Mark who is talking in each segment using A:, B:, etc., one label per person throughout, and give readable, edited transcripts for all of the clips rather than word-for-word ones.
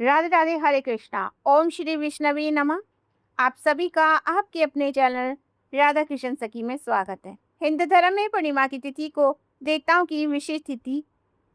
A: राधे राधे, हरे कृष्णा। ओम श्री विष्णवे नमः। आप सभी का आपके अपने चैनल राधा कृष्ण सखी में स्वागत है। हिंदू धर्म में पूर्णिमा की तिथि को देवताओं की विशेष तिथि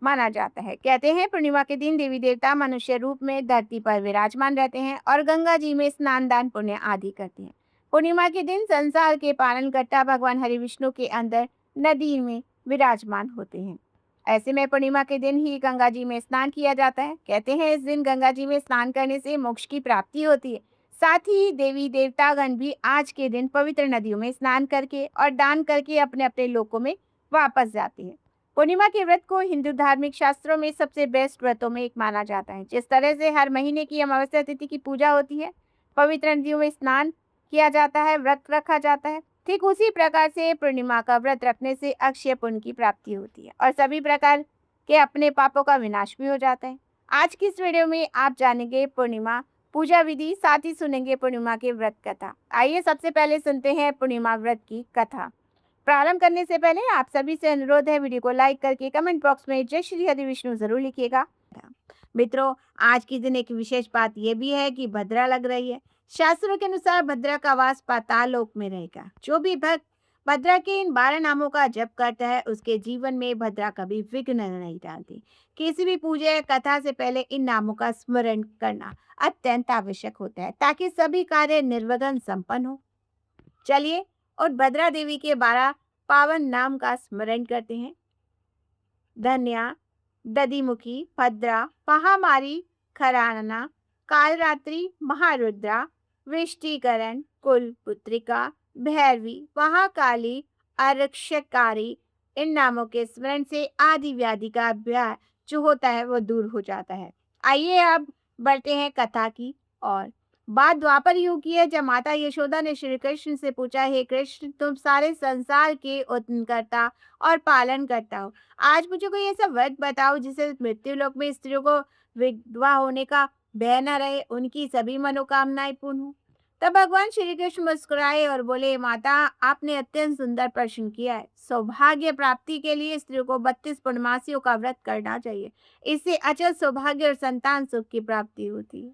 A: माना जाता है। कहते हैं पूर्णिमा के दिन देवी देवता मनुष्य रूप में धरती पर विराजमान रहते हैं और गंगा जी में स्नान दान पुण्य आदि करते हैं। पूर्णिमा के दिन संसार के पालनकर्ता भगवान हरि विष्णु के अंदर नदी में विराजमान होते हैं। ऐसे में पूर्णिमा के दिन ही गंगा जी में स्नान किया जाता है। कहते हैं इस दिन गंगा जी में स्नान करने से मोक्ष की प्राप्ति होती है। साथ ही देवी देवतागण भी आज के दिन पवित्र नदियों में स्नान करके और दान करके अपने अपने लोकों में वापस जाते हैं। पूर्णिमा के व्रत को हिंदू धार्मिक शास्त्रों में सबसे बेस्ट व्रतों में एक माना जाता है। जिस तरह से हर महीने की अमावस्या तिथि की पूजा होती है, पवित्र नदियों में स्नान किया जाता है, व्रत रखा जाता है, ठीक उसी प्रकार से पूर्णिमा का व्रत रखने से अक्षय पुण्य की प्राप्ति होती है और सभी प्रकार के अपने पापों का विनाश भी हो जाता है। आज की इस वीडियो में आप जानेंगे पूर्णिमा पूजा विधि, साथ ही सुनेंगे पूर्णिमा के व्रत कथा। आइए सबसे पहले सुनते हैं पूर्णिमा व्रत की कथा। प्रारंभ करने से पहले आप सभी से अनुरोध है, वीडियो को लाइक करके कमेंट बॉक्स में जय श्री हरि विष्णु जरूर लिखिएगा। मित्रों, आज की दिन एक विशेष बात यह भी है कि भद्रा लग रही है। शास्त्रों के अनुसार भद्रा का वास पाताल लोक में रहेगा। जो भी भक्त भद्रा के इन 12 नामों का जप करता है, उसके जीवन में भद्रा कभी विघ्न नहीं डालती। किसी भी पूजा कथा से पहले इन नामों का स्मरण करना अत्यंत आवश्यक होता है, ताकि सभी कार्य निर्विघ्न संपन्न हो। चलिए और भद्रा देवी के 12 पावन नाम का स्मरण करते हैं। धन्या, दधिमुखी, भद्रा, महामारी, खराना, कालरात्रि, महारुद्रा, वृष्टिकरण, कुलपुत्रिका, भैरवी, महाकाली, आरक्षकारी। इन नामों के स्मरण से आदि व्याधि का भय जो होता है वो दूर हो जाता है। आइए अब बढ़ते हैं कथा की और बात द्वापर युग की है, जब माता यशोदा ने श्री कृष्ण से पूछा, हे कृष्ण, तुम सारे संसार के उत्पन्नकर्ता और पालन करता हो। आज मुझे कोई ऐसा व्रत बताओ जिससे मृत्यु लोक में स्त्रियों को विधवा होने का भय न रहे, उनकी सभी मनोकामनाएं पूर्ण हो। तब भगवान श्री कृष्ण मुस्कुराए और बोले, माता, आपने अत्यंत सुंदर प्रश्न किया है। सौभाग्य प्राप्ति के लिए स्त्रियों को 32 पूर्णमासियों का व्रत करना चाहिए। इससे अचल सौभाग्य और संतान सुख की प्राप्ति होती है।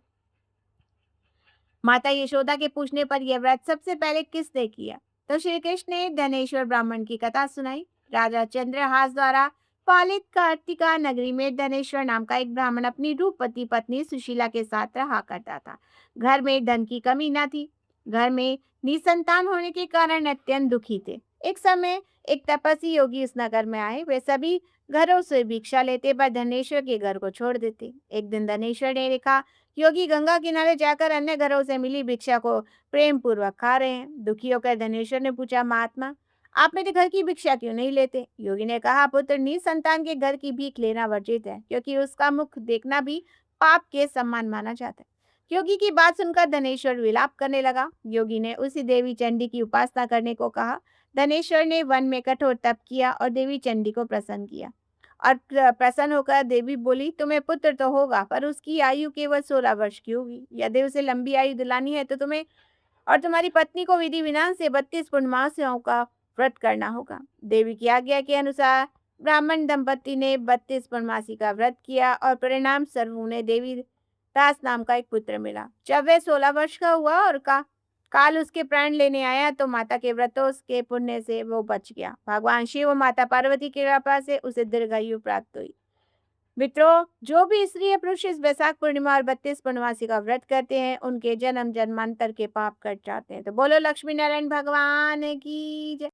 A: माता यशोदा के पूछने पर यह व्रत सबसे पहले किसने किया? तो श्री कृष्ण ने धनेश्वर ब्राह्मण की कथा सुनाई। राजा चंद्रहास द्वारा पालित कार्तिका नगरी में धनेश्वर नाम का एक ब्राह्मण अपनी रूपवती पत्नी सुशीला के साथ रहा करता था। घर में धन की कमी न थी। घर में निसंतान होने के कारण अत्यंत दुखी थे। एक समय एक तपस्वी योगी इस नगर में आए। वे सभी घरों से भिक्षा लेते पर धनेश्वर के घर को छोड़ देते। एक दिन धनेश्वर ने देखा योगी गंगा किनारे जाकर अन्य घरों से मिली भिक्षा को प्रेम पूर्वक खा रहे हैं। दुखी होकर धनेश्वर ने पूछा, महात्मा, आप मेरे घर की भिक्षा क्यों नहीं लेते? योगी ने कहा, पुत्र, निसंतान के घर की भीख लेना वर्जित है, क्योंकि उसका मुख देखना भी पाप के समान माना जाता है। योगी की बात सुनकर धनेश्वर विलाप करने लगा। योगी ने उसी देवी चंडी की उपासना करने को कहा। धनेश्वर ने वन में कठोर तप किया और देवी चंडी को प्रसन्न किया और प्रसन्न होकर देवी बोली, तुम्हें पुत्र तो होगा, पर उसकी आयु केवल 16 वर्ष की होगी। यदि उसे लंबी आयु दिलानी है तो तुम्हें और तुम्हारी पत्नी को विधि विधान से 32 पूर्णमासियों का व्रत करना होगा। देवी की आज्ञा के अनुसार ब्राह्मण दंपति ने 32 पूर्णमासी का व्रत किया और परिणाम स्वरूप उन्हें देवी दास नाम का एक पुत्र मिला। जब वह 16 वर्ष का हुआ और काल उसके प्राण लेने आया, तो माता के व्रतों के पुण्य से वो बच गया। भगवान शिव और माता पार्वती की कृपा से उसे दीर्घायु प्राप्त हुई। मित्रों, जो भी स्त्री या पुरुष इस वैशाख पूर्णिमा और 32 पूर्णमासी का व्रत करते हैं, उनके जन्म जन्मांतर के पाप कट जाते हैं। तो बोलो लक्ष्मी नारायण भगवान की जय।